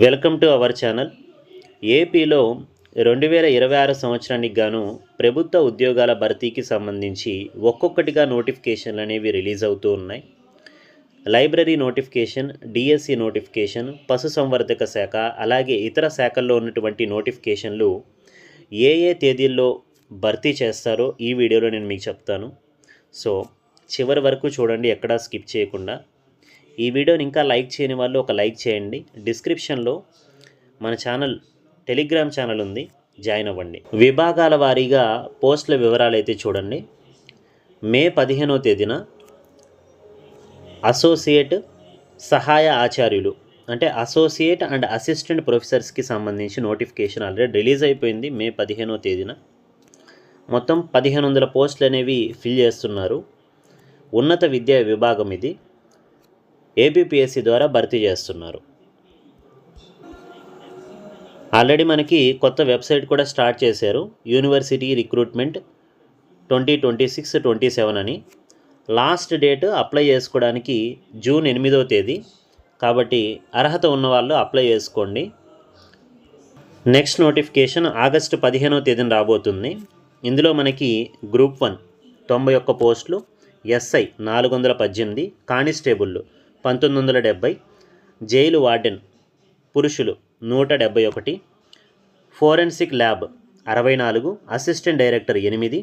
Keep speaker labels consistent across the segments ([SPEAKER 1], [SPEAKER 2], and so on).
[SPEAKER 1] Welcome to our channel. ఏపీలో 2026 సంవత్సరానికి గాను ప్రభుత్వ ఉద్యోగాల భర్తీకి సంబంధించి ఒక్కొక్కటిగా నోటిఫికేషన్లు అనేవి రిలీజ్ అవుతూ ఉన్నాయి. లైబ్రరీ నోటిఫికేషన్, డిఎస్సి నోటిఫికేషన్, పశుసంవర్ధక శాఖ, అలాగే ఇతర శాఖల్లో ఉన్నటువంటి నోటిఫికేషన్లు ఏ ఏ తేదీల్లో భర్తీ చేస్తారో ఈ వీడియోలో నేను మీకు చెప్తాను. సో చివరి వరకు చూడండి, ఎక్కడా స్కిప్ చేయకుండా. ఈ వీడియోని ఇంకా లైక్ చేయని వాళ్ళు ఒక లైక్ చేయండి. డిస్క్రిప్షన్లో మన ఛానల్ టెలిగ్రామ్ ఛానల్ ఉంది, జాయిన్ అవ్వండి. విభాగాల వారీగా పోస్టుల వివరాలు అయితే చూడండి. మే 15వ తేదీన అసోసియేట్ సహాయ ఆచార్యులు అంటే అసోసియేట్ అండ్ అసిస్టెంట్ ప్రొఫెసర్స్కి సంబంధించి నోటిఫికేషన్ ఆల్రెడీ రిలీజ్ అయిపోయింది. మే 15వ తేదీన మొత్తం 1500 పోస్టులు అనేవి ఫిల్ చేస్తున్నారు. ఉన్నత విద్యా విభాగం ఇది. ఏపీపీఎస్సీ ద్వారా భర్తీ చేస్తున్నారు. ఆల్రెడీ మనకి కొత్త వెబ్సైట్ కూడా స్టార్ట్ చేశారు, యూనివర్సిటీ రిక్రూట్మెంట్ 2026-27 అని. లాస్ట్ డేట్ అప్లై చేసుకోవడానికి జూన్ 8వ తేదీ. కాబట్టి అర్హత ఉన్న వాళ్ళు అప్లై చేసుకోండి. నెక్స్ట్ నోటిఫికేషన్ ఆగస్టు 15వ తేదీన రాబోతుంది. ఇందులో మనకి గ్రూప్ 1 91 పోస్టులు, ఎస్ఐ 418, కానిస్టేబుళ్ళు 1970, జైలు వార్డెన్ పురుషులు 171, forensic lab 64, assistant director 8,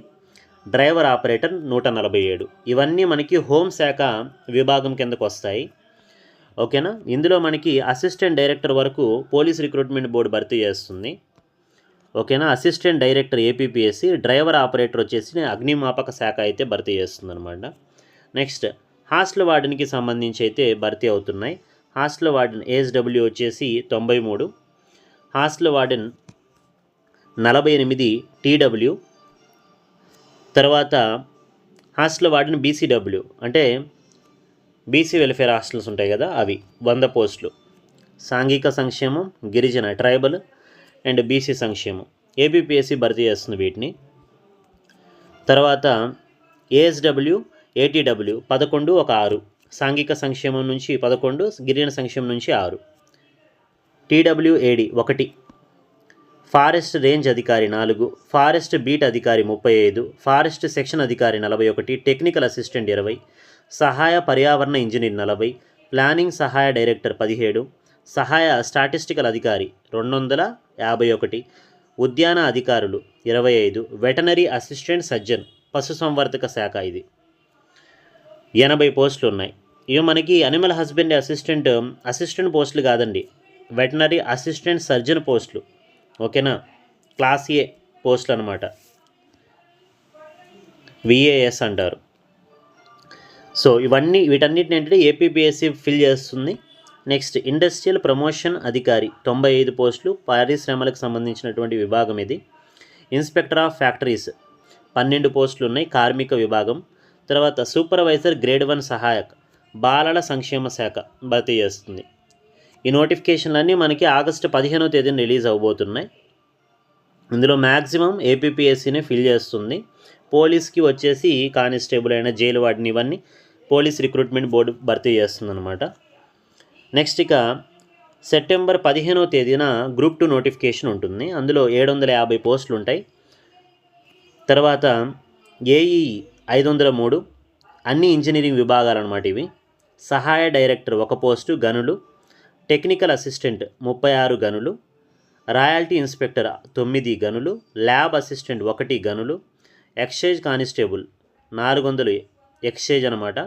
[SPEAKER 1] driver operator 147. ఇవన్నీ మనకి హోంశాఖ విభాగం కిందకు వస్తాయి. ఓకేనా. ఇందులో మనకి అసిస్టెంట్ డైరెక్టర్ వరకు పోలీస్ రిక్రూట్మెంట్ బోర్డు భర్తీ చేస్తుంది. ఓకేనా. Assistant director APPSC, driver operator వచ్చేసి అగ్నిమాపక శాఖ అయితే భర్తీ చేస్తుంది అనమాట. నెక్స్ట్ హాస్టల్ వార్డెన్కి సంబంధించి అయితే భర్తీ అవుతున్నాయి. హాస్టల్ వార్డెన్ ఏఎస్డబ్ల్యూ వచ్చేసి 93, హాస్టల్ వార్డెన్ 48 టీడబ్ల్యూ. తర్వాత హాస్టల్ వార్డెన్ బీసీడబ్ల్యూ అంటే బీసీ వెల్ఫేర్ హాస్టల్స్ ఉంటాయి కదా, అవి 100 పోస్టులు. సాంఘిక సంక్షేమం, గిరిజన ట్రైబల్ అండ్ బీసీ సంక్షేమం ఏపీపీఎస్సీ భర్తీ చేస్తుంది వీటిని. తర్వాత ఏఎస్డబ్ల్యూ ఏటీడబ్ల్యూ 11, 6, సాంఘిక సంక్షేమం నుంచి 11, గిరిజన సంక్షేమం నుంచి 6. టీడబ్ల్యూఏడి 1, ఫారెస్ట్ రేంజ్ అధికారి 4, ఫారెస్ట్ బీట్ అధికారి 35, ఫారెస్ట్ సెక్షన్ అధికారి 41, టెక్నికల్ అసిస్టెంట్ 20, సహాయ పర్యావరణ ఇంజనీర్ 40, ప్లానింగ్ సహాయ డైరెక్టర్ 17, సహాయ స్టాటిస్టికల్ అధికారి 251, ఉద్యాన అధికారులు 25, వెటనరీ అసిస్టెంట్ సర్జన్ పశుసంవర్ధక శాఖ ఇది 80 పోస్టులు ఉన్నాయి. ఇవి మనకి అనిమల్ హస్బెండరీ అసిస్టెంట్ పోస్టులు కాదండి, వెటనరీ అసిస్టెంట్ సర్జన్ పోస్టులు. ఓకేనా. క్లాస్ ఏ పోస్టులు అనమాట, విఏఎస్ అంటారు. సో వీటన్నిటిని ఏంటంటే ఏపీపీఎస్సీ ఫిల్ చేస్తుంది. నెక్స్ట్ ఇండస్ట్రియల్ ప్రమోషన్ అధికారి 95 పోస్టులు, పరిశ్రమలకు సంబంధించినటువంటి విభాగం ఇది. ఇన్స్పెక్టర్ ఆఫ్ ఫ్యాక్టరీస్ 12 పోస్టులు ఉన్నాయి, కార్మిక విభాగం. తర్వాత సూపర్వైజర్ గ్రేడ్ 1 సహాయక్ బాలల సంక్షేమ శాఖ భర్తీ చేస్తుంది. ఈ నోటిఫికేషన్లన్నీ మనకి ఆగస్టు 15వ తేదీన రిలీజ్ అవ్వబోతున్నాయి. ఇందులో మ్యాక్సిమం ఏపీపీఎస్సీనే ఫిల్ చేస్తుంది. పోలీస్కి వచ్చేసి కానిస్టేబుల్ అయిన జైలు వార్డెన్ ఇవన్నీ పోలీస్ రిక్రూట్మెంట్ బోర్డు భర్తీ చేస్తుంది అనమాట. నెక్స్ట్ ఇక సెప్టెంబర్ 15వ తేదీన గ్రూప్ 2 నోటిఫికేషన్ ఉంటుంది. అందులో 750 పోస్టులు ఉంటాయి. తర్వాత ఏఈ 503, అన్ని ఇంజనీరింగ్ విభాగాలు అనమాట ఇవి. సహాయ డైరెక్టర్ 1 పోస్టు గనులు, టెక్నికల్ అసిస్టెంట్ 36 గనులు, రాయల్టీ ఇన్స్పెక్టర్ 9 గనులు, ల్యాబ్ అసిస్టెంట్ 1 గనులు, ఎక్సైజ్ కానిస్టేబుల్ 400 ఎక్సైజ్ అనమాట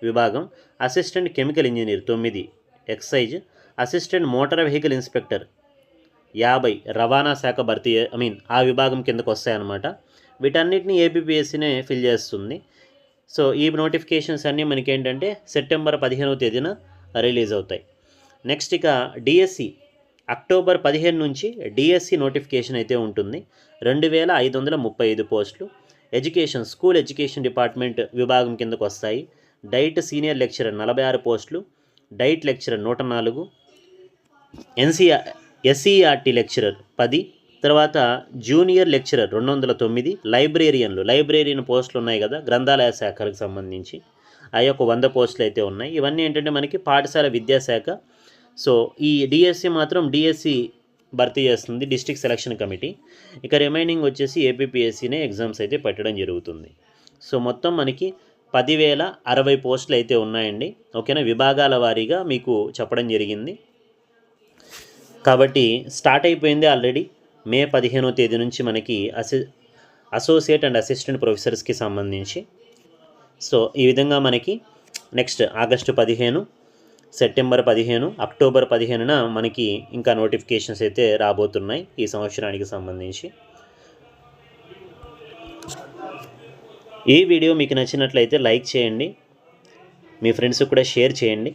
[SPEAKER 1] విభాగం, assistant chemical engineer 9 excise, assistant motor vehicle inspector 50 రవాణా శాఖ భర్తీ ఆ విభాగం కిందకు వస్తాయన్నమాట. వీటన్నిటిని ఏపీపీఎస్సీనే ఫిల్ చేస్తుంది. సో ఈ నోటిఫికేషన్స్ అన్నీ మనకి ఏంటంటే సెప్టెంబర్ 15వ తేదీన రిలీజ్ అవుతాయి. నెక్స్ట్ ఇక డిఎస్సి అక్టోబర్ 15 నుంచి డిఎస్సి నోటిఫికేషన్ అయితే ఉంటుంది. 2535 పోస్టులు. ఎడ్యుకేషన్ స్కూల్ ఎడ్యుకేషన్ డిపార్ట్మెంట్ విభాగం కిందకు వస్తాయి. డైట్ సీనియర్ లెక్చరర్ 46 పోస్టులు, డైట్ లెక్చరర్ 104, ఎస్సీఆర్టీ లెక్చరర్ 10, తర్వాత జూనియర్ లెక్చరర్ 209, లైబ్రేరియన్ పోస్టులు ఉన్నాయి కదా గ్రంథాలయ శాఖకు సంబంధించి, ఆ యొక్క 100 పోస్టులు అయితే ఉన్నాయి. ఇవన్నీ ఏంటంటే మనకి పాఠశాల విద్యాశాఖ సో ఈ డిఎస్సి మాత్రం డిఎస్సి భర్తీ చేస్తుంది డిస్ట్రిక్ట్ సెలక్షన్ కమిటీ. ఇక రిమైనింగ్ వచ్చేసి ఏపీపీఎస్సీనే ఎగ్జామ్స్ అయితే పెట్టడం జరుగుతుంది. సో మొత్తం మనకి 10,060 పోస్టులు అయితే ఉన్నాయండి. ఓకేనా, విభాగాల వారీగా మీకు చెప్పడం జరిగింది. కాబట్టి స్టార్ట్ అయిపోయింది ఆల్రెడీ. మే 15వ తేదీ నుంచి మనకి అసోసియేట్ అండ్ అసిస్టెంట్ ప్రొఫెసర్స్కి సంబంధించి. సో ఈ విధంగా మనకి నెక్స్ట్ ఆగస్టు 15, సెప్టెంబర్ 15, అక్టోబర్ 15న మనకి ఇంకా నోటిఫికేషన్స్ అయితే రాబోతున్నాయి ఈ సంవత్సరానికి సంబంధించి. ఈ వీడియో మీకు నచ్చినట్లయితే లైక్ చేయండి, మీ ఫ్రెండ్స్కి కూడా షేర్ చేయండి.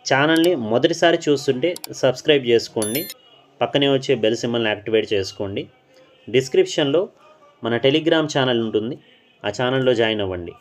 [SPEAKER 1] ఛానల్ని మొదటిసారి చూస్తుంటే సబ్స్క్రైబ్ చేసుకోండి, పక్కనే వచ్చే బెల్ సింబల్ని యాక్టివేట్ చేసుకోండి. డిస్క్రిప్షన్లో మన టెలిగ్రామ్ ఛానల్ ఉంటుంది, ఆ ఛానల్లో జాయిన్ అవ్వండి.